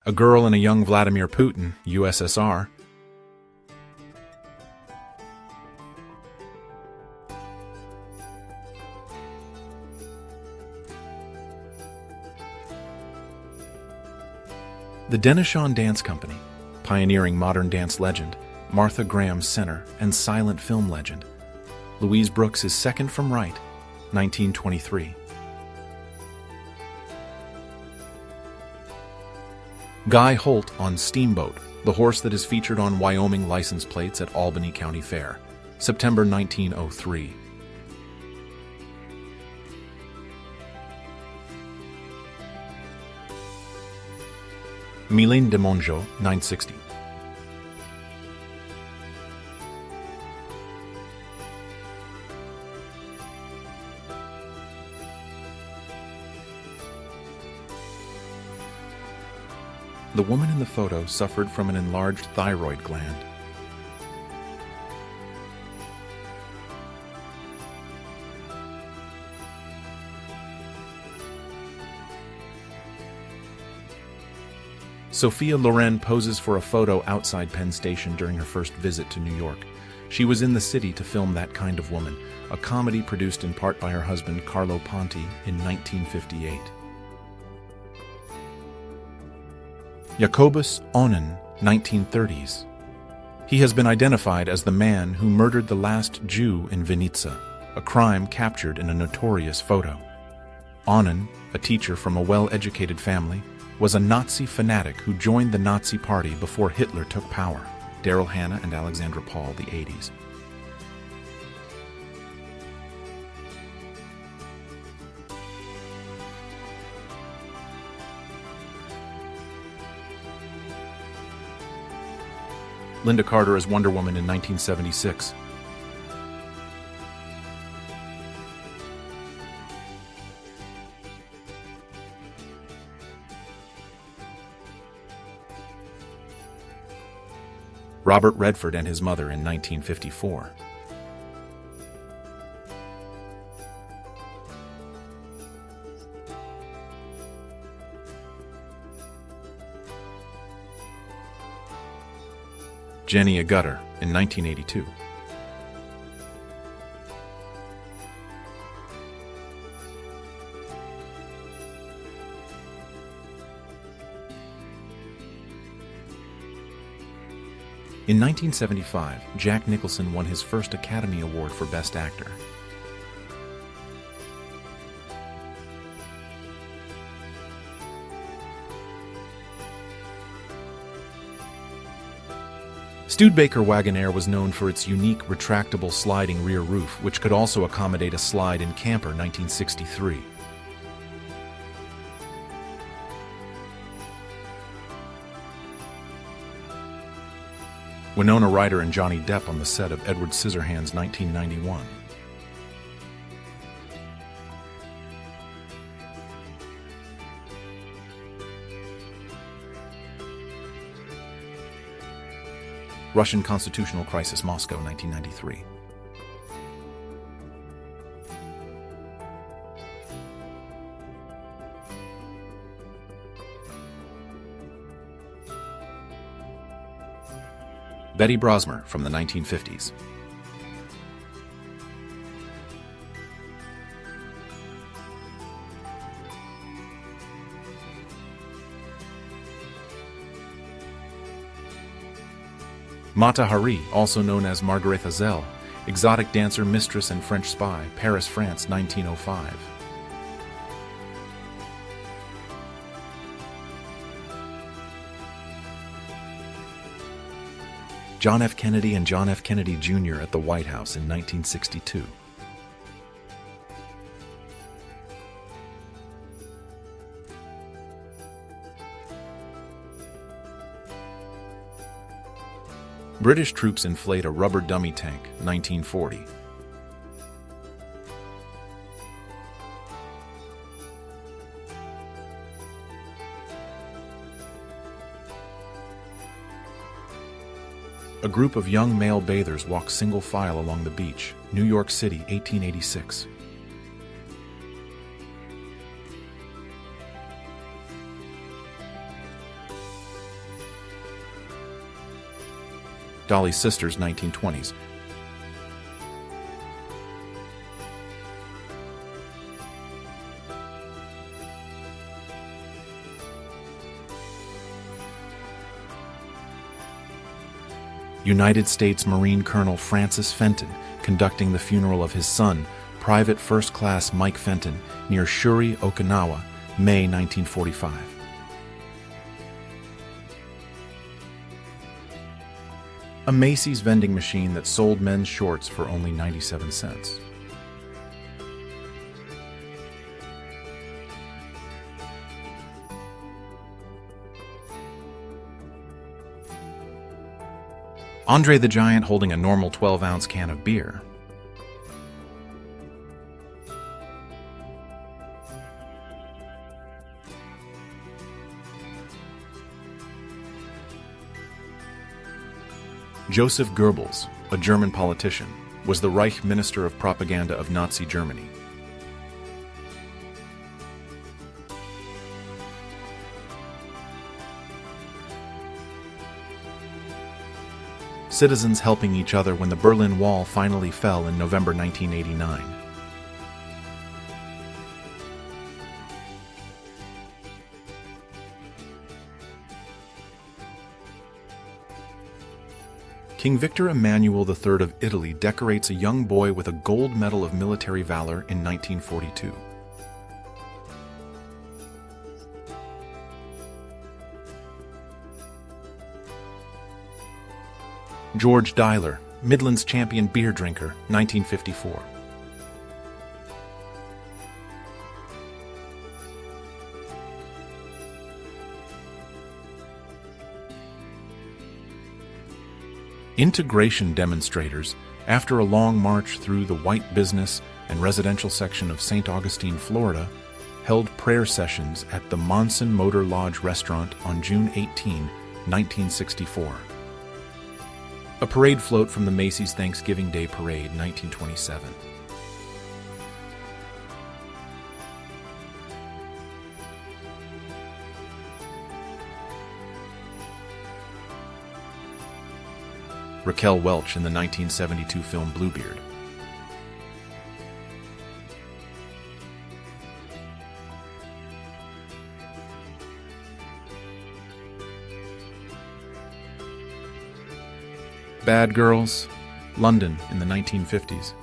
A girl and a young Vladimir Putin, USSR. The Denishan Dance Company, pioneering modern dance legend, Martha Graham's center and silent film legend. Louise Brooks is second from right, 1923. Guy Holt on Steamboat, the horse that is featured on Wyoming license plates at Albany County Fair, September 1903. Mylène de Mongeau, 960. The woman in the photo suffered from an enlarged thyroid gland. Sophia Loren poses for a photo outside Penn Station during her first visit to New York. She was in the city to film That Kind of Woman, a comedy produced in part by her husband Carlo Ponti in 1958. Jacobus Onen, 1930s. He has been identified as the man who murdered the last Jew in Vinica, a crime captured in a notorious photo. Onen, a teacher from a well-educated family, was a Nazi fanatic who joined the Nazi Party before Hitler took power. Daryl Hannah and Alexandra Paul, the 80s. Linda Carter as Wonder Woman in 1976. Robert Redford and his mother in 1954. Jenny Agutter in 1982. In 1975, Jack Nicholson won his first Academy Award for Best Actor. Studebaker Wagonaire was known for its unique retractable sliding rear roof, which could also accommodate a slide in camper 1963. Winona Ryder and Johnny Depp on the set of Edward Scissorhands 1991. Russian Constitutional Crisis, Moscow, 1993. Betty Brosmer from the 1950s. Mata Hari, also known as Margaretha Zell, exotic dancer, mistress, and French spy, Paris, France, 1905. John F. Kennedy and John F. Kennedy Jr. at the White House in 1962. British troops inflate a rubber dummy tank, 1940. A group of young male bathers walk single file along the beach, New York City, 1886. Dolly's Sisters, 1920s. United States Marine Colonel Francis Fenton conducting the funeral of his son, Private First Class Mike Fenton, near Shuri, Okinawa, May 1945. A Macy's vending machine that sold men's shorts for only 97 cents. Andre the Giant holding a normal 12-ounce can of beer. Joseph Goebbels, a German politician, was the Reich Minister of Propaganda of Nazi Germany. Citizens helping each other when the Berlin Wall finally fell in November 1989. King Victor Emmanuel III of Italy decorates a young boy with a gold medal of military valor in 1942. George Dyler, Midlands champion beer drinker, 1954. Integration demonstrators, after a long march through the white business and residential section of St. Augustine, Florida, held prayer sessions at the Monson Motor Lodge restaurant on June 18, 1964. A parade float from the Macy's Thanksgiving Day Parade, 1927. Raquel Welch in the 1972 film Bluebeard. Bad Girls, London in the 1950s.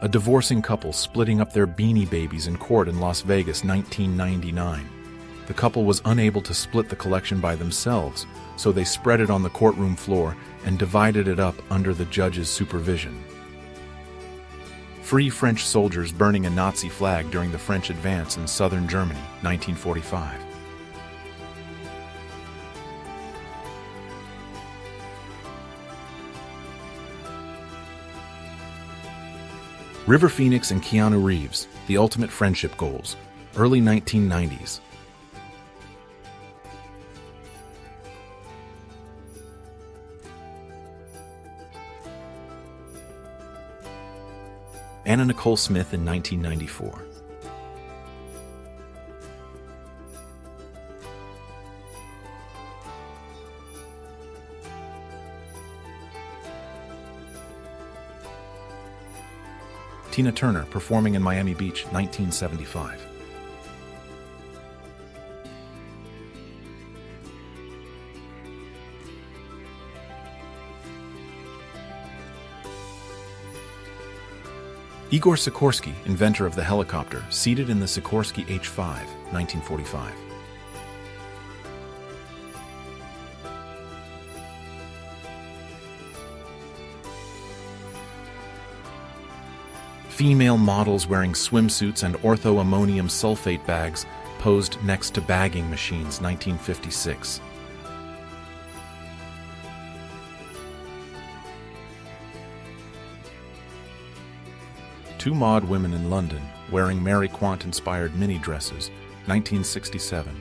A divorcing couple splitting up their Beanie Babies in court in Las Vegas, 1999. The couple was unable to split the collection by themselves, so they spread it on the courtroom floor and divided it up under the judge's supervision. Free French soldiers burning a Nazi flag during the French advance in southern Germany, 1945. River Phoenix and Keanu Reeves, The Ultimate Friendship Goals, early 1990s. Anna Nicole Smith in 1994. Tina Turner performing in Miami Beach, 1975. Igor Sikorsky, inventor of the helicopter, seated in the Sikorsky H-5, 1945. Female models wearing swimsuits and ortho-ammonium sulfate bags posed next to bagging machines, 1956. Two mod women in London wearing Mary Quant-inspired mini dresses, 1967.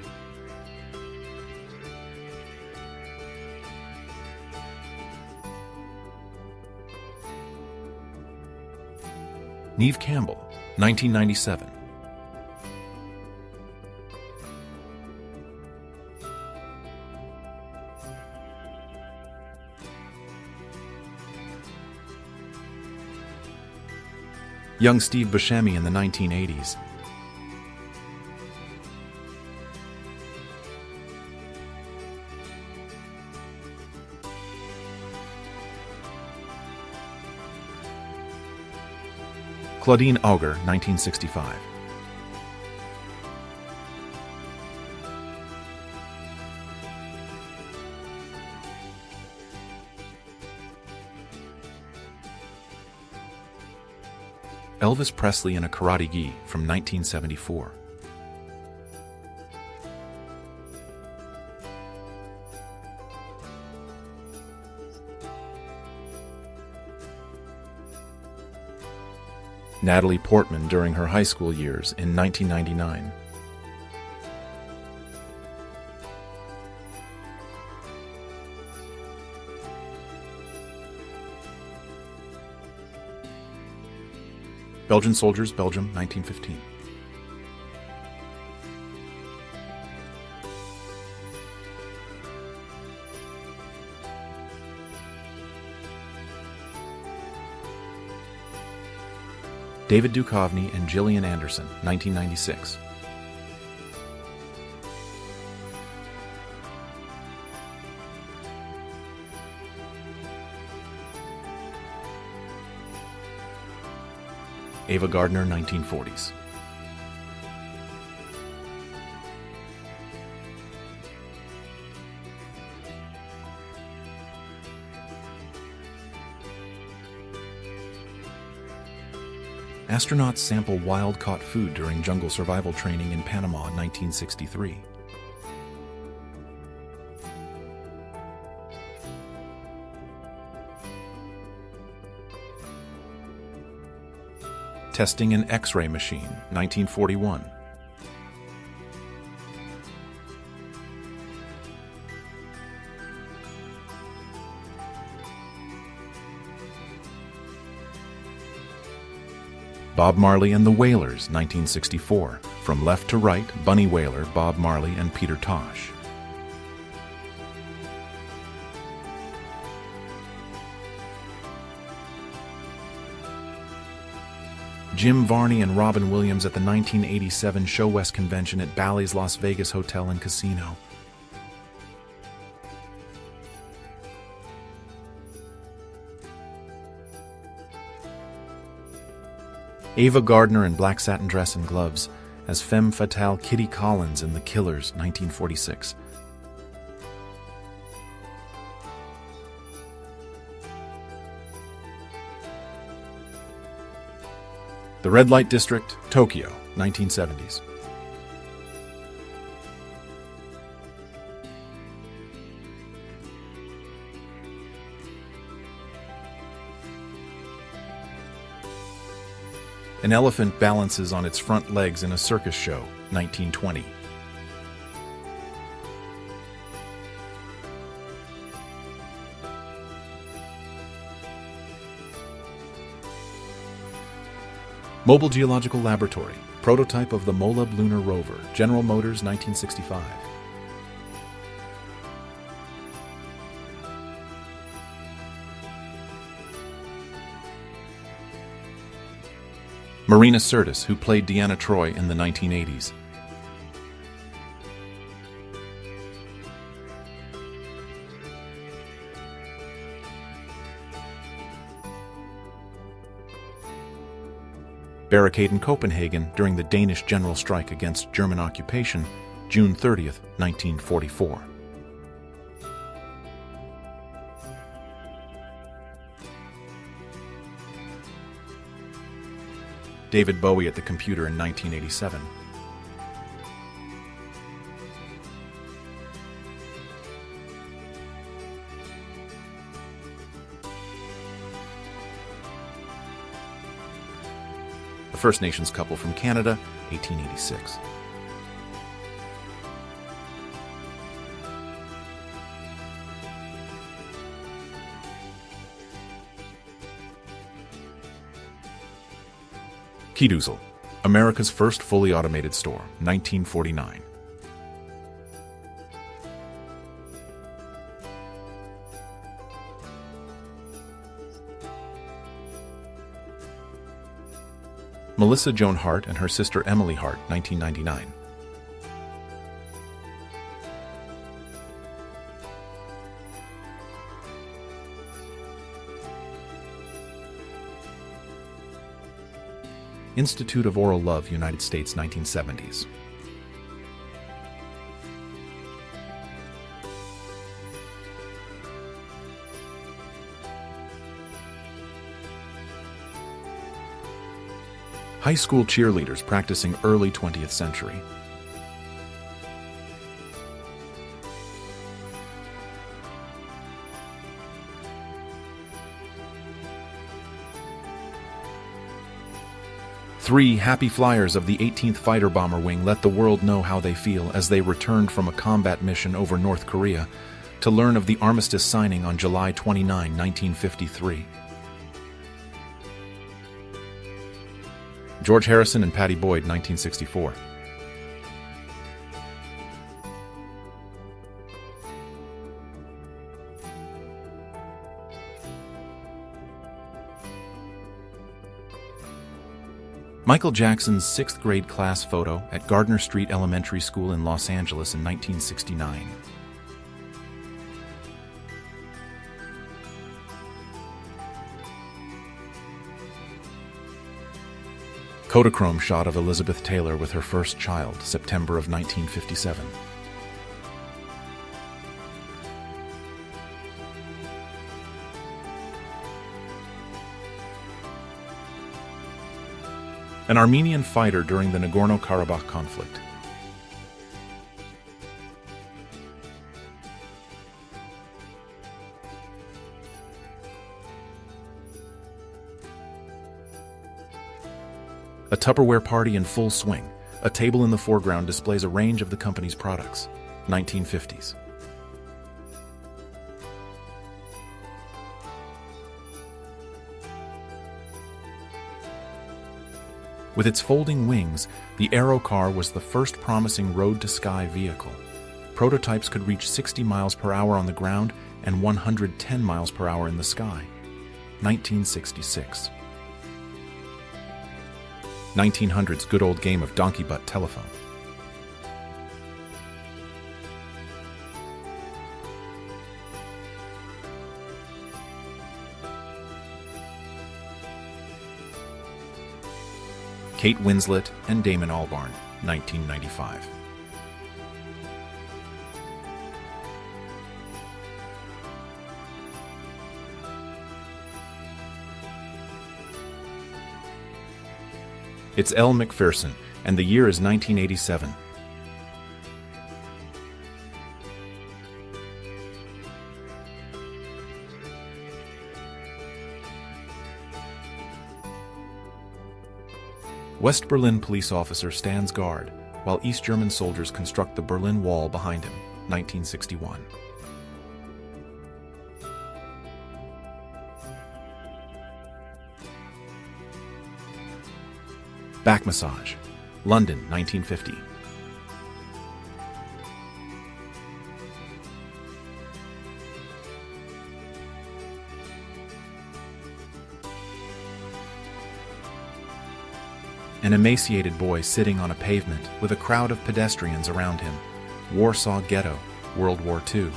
Neve Campbell, 1997. Young Steve Buscemi in the 1980s. Claudine Auger, 1965. Elvis Presley in a Karate Gi from 1974. Natalie Portman during her high school years in 1999. Belgian Soldiers, Belgium, 1915. David Duchovny and Gillian Anderson, 1996. Ava Gardner, 1940s. Astronauts sample wild-caught food during jungle survival training in Panama in 1963. Testing an X-ray machine, 1941. Bob Marley and the Wailers, 1964. From left to right, Bunny Wailer, Bob Marley, and Peter Tosh. Jim Varney and Robin Williams at the 1987 Show West convention at Bally's Las Vegas Hotel and Casino. Ava Gardner in black satin dress and gloves as femme fatale Kitty Collins in The Killers, 1946. The Red Light District, Tokyo, 1970s. An elephant balances on its front legs in a circus show, 1920. Mobile Geological Laboratory, prototype of the Moab Lunar Rover, General Motors, 1965. Marina Sirtis, who played Deanna Troi in the 1980s. Barricade in Copenhagen during the Danish general strike against German occupation, June 30th, 1944. David Bowie at the computer in 1987. A First Nations couple from Canada, 1886. Keydoozle, America's first fully automated store, 1949. Melissa Joan Hart and her sister Emily Hart, 1999. Institute of Oral Love, United States, 1970s. High school cheerleaders practicing early 20th century. Three happy flyers of the 18th Fighter Bomber Wing let the world know how they feel as they returned from a combat mission over North Korea to learn of the armistice signing on July 29, 1953. George Harrison and Patty Boyd, 1964. Michael Jackson's 6th grade class photo at Gardner Street Elementary School in Los Angeles in 1969. Kodachrome shot of Elizabeth Taylor with her first child, September of 1957. An Armenian fighter during the Nagorno-Karabakh conflict. A Tupperware party in full swing. A table in the foreground displays a range of the company's products. 1950s. With its folding wings, the Aero car was the first promising road-to-sky vehicle. Prototypes could reach 60 miles per hour on the ground and 110 miles per hour in the sky. 1966. 1900's good old game of donkey butt telephone. Kate Winslet and Damon Albarn, 1995. It's Elle Macpherson, and the year is 1987. West Berlin police officer stands guard, while East German soldiers construct the Berlin Wall behind him, 1961. Back massage, London, 1950. An emaciated boy sitting on a pavement with a crowd of pedestrians around him. Warsaw Ghetto, World War II.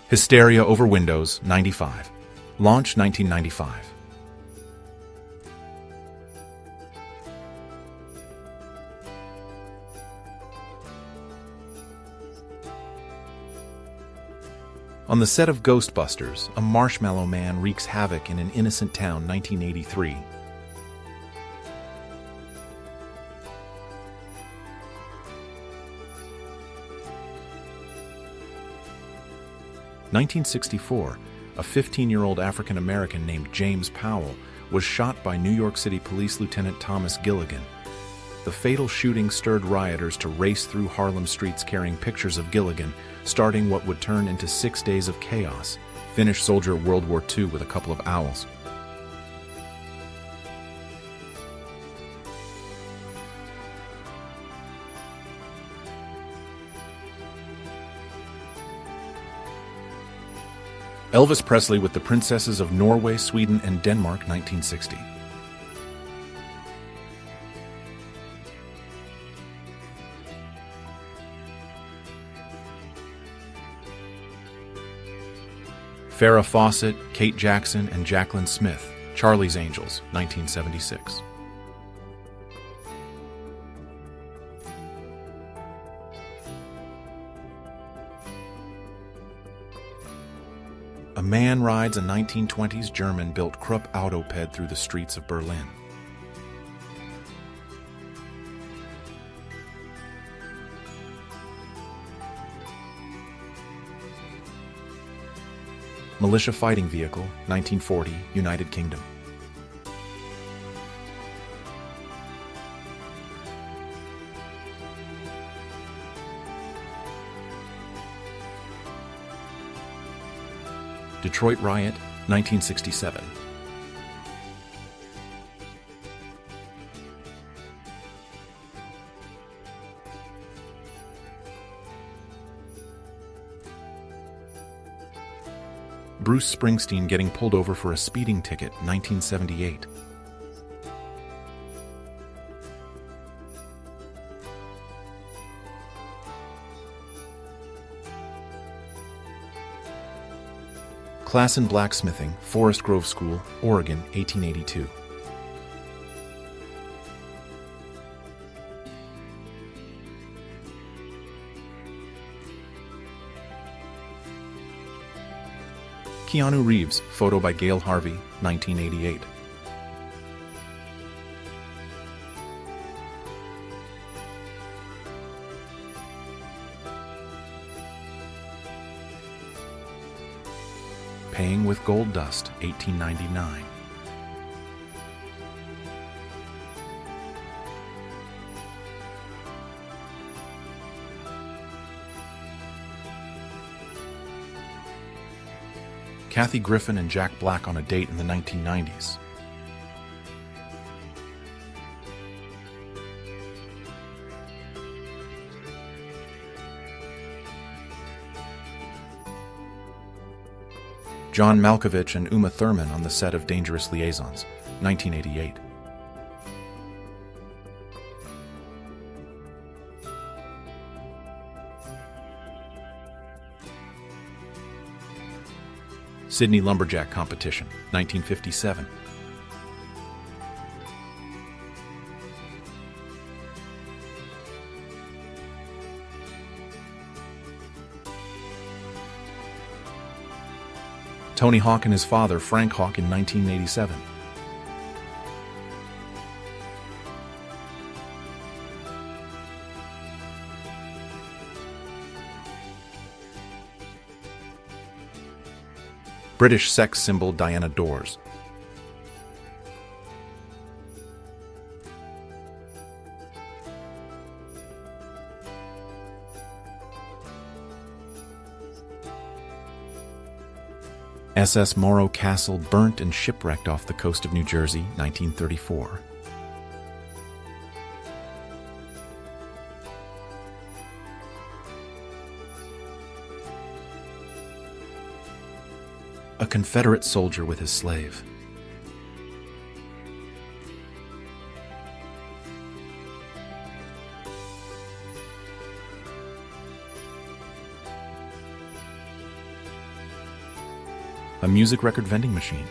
Hysteria over Windows, 95. Launch 1995. On the set of Ghostbusters, a marshmallow man wreaks havoc in an innocent town, 1983. In 1964, a 15-year-old African-American named James Powell was shot by New York City Police Lieutenant Thomas Gilligan. the fatal shooting stirred rioters to race through Harlem streets carrying pictures of Gilligan, starting what would turn into 6 days of chaos. Finnish soldier of World War II with a couple of owls. Elvis Presley with the Princesses of Norway, Sweden, and Denmark, 1960. Farrah Fawcett, Kate Jackson, and Jacqueline Smith, Charlie's Angels, 1976. A man rides a 1920s German-built Krupp Autoped through the streets of Berlin. Militia fighting vehicle, 1940, United Kingdom. Detroit riot, 1967. Bruce Springsteen getting pulled over for a speeding ticket, 1978. Class in blacksmithing, Forest Grove School, Oregon, 1882. Keanu Reeves, photo by Gail Harvey, 1988. Paying with Gold Dust, 1899. Kathy Griffin and Jack Black on a date in the 1990s. John Malkovich and Uma Thurman on the set of Dangerous Liaisons, 1988. Sydney Lumberjack Competition, 1957. Tony Hawk and his father, Frank Hawk, in 1987. British sex symbol Diana Dors. SS Morro Castle burnt and shipwrecked off the coast of New Jersey, 1934. A Confederate soldier with his slave. A music record vending machine.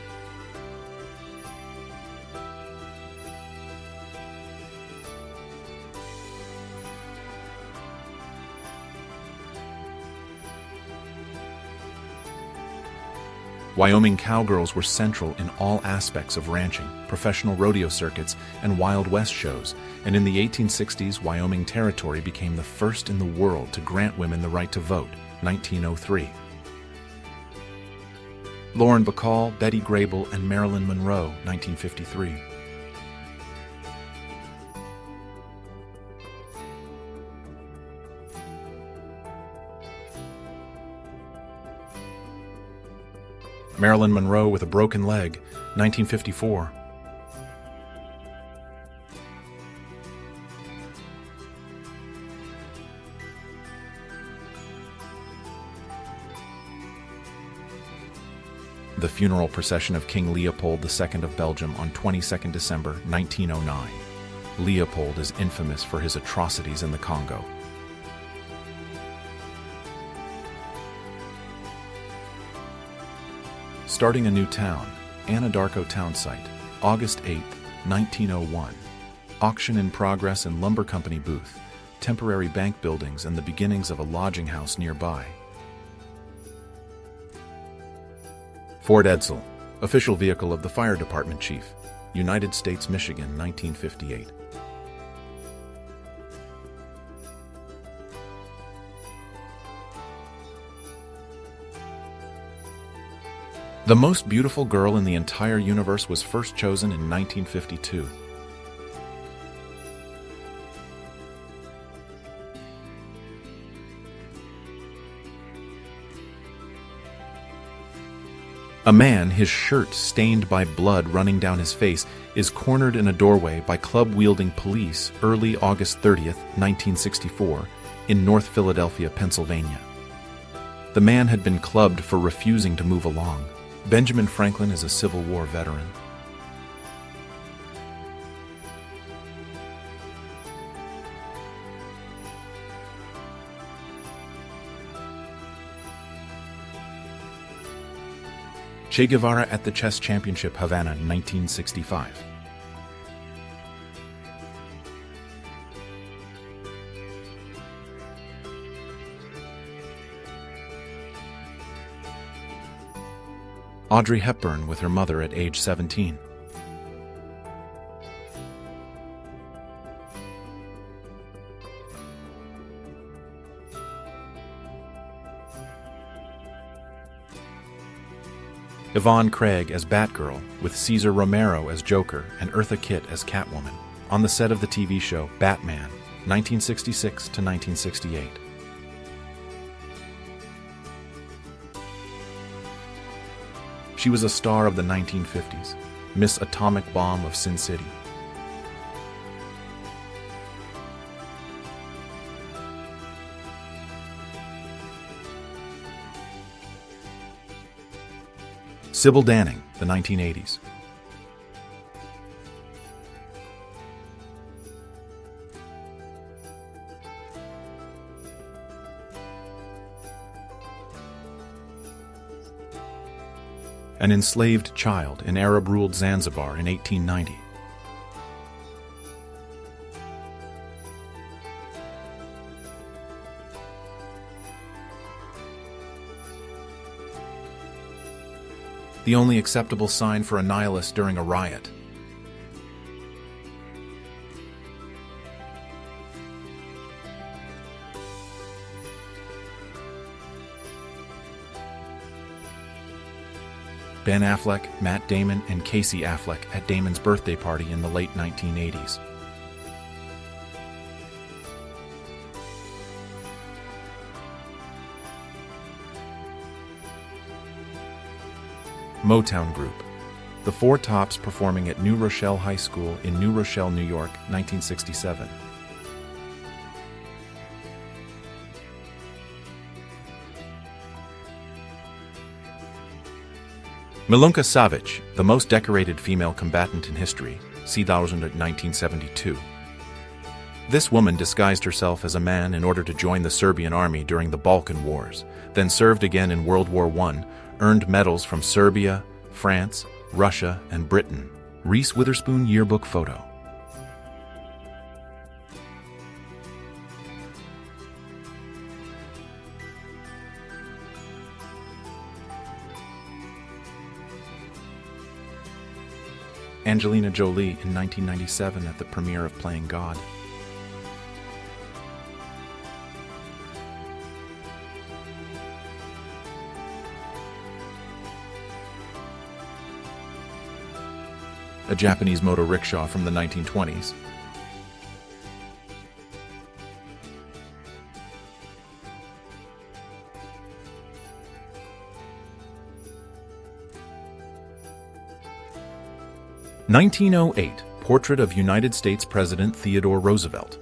Wyoming cowgirls were central in all aspects of ranching, professional rodeo circuits, and Wild West shows, and in the 1860s, Wyoming Territory became the first in the world to grant women the right to vote, 1903. Lauren Bacall, Betty Grable, and Marilyn Monroe, 1953. Marilyn Monroe with a broken leg, 1954. The funeral procession of King Leopold II of Belgium on 22 December 1909. Leopold is infamous for his atrocities in the Congo. Starting a new town, Anadarko town site, August 8, 1901. Auction in progress in lumber company booth, temporary bank buildings and the beginnings of a lodging house nearby. Ford Edsel, official vehicle of the fire department chief, United States, Michigan, 1958. The most beautiful girl in the entire universe was first chosen in 1952. A man, his shirt stained by blood running down his face, is cornered in a doorway by club-wielding police early August 30th, 1964, in North Philadelphia, Pennsylvania. The man had been clubbed for refusing to move along. Benjamin Franklin is a Civil War veteran. Che Guevara at the Chess Championship, Havana, 1965. Audrey Hepburn with her mother at age 17. Yvonne Craig as Batgirl, with Cesar Romero as Joker and Eartha Kitt as Catwoman, on the set of the TV show Batman, 1966 to 1968. She was a star of the 1950s, Miss Atomic Bomb of Sin City. Sybil Danning, the 1980s. An enslaved child in Arab-ruled Zanzibar in 1890. The only acceptable sign for a nihilist during a riot. Ben Affleck, Matt Damon, and Casey Affleck at Damon's birthday party in the late 1980s. Motown Group. The Four Tops performing at New Rochelle High School in New Rochelle, New York, 1967. Milunka Savic, the most decorated female combatant in history, c. 1972. This woman disguised herself as a man in order to join the Serbian army during the Balkan Wars, then served again in World War I, earned medals from Serbia, France, Russia, and Britain. Reese Witherspoon yearbook photo. Angelina Jolie in 1997 at the premiere of Playing God. A Japanese motor rickshaw from the 1920s. 1908, portrait of United States President Theodore Roosevelt.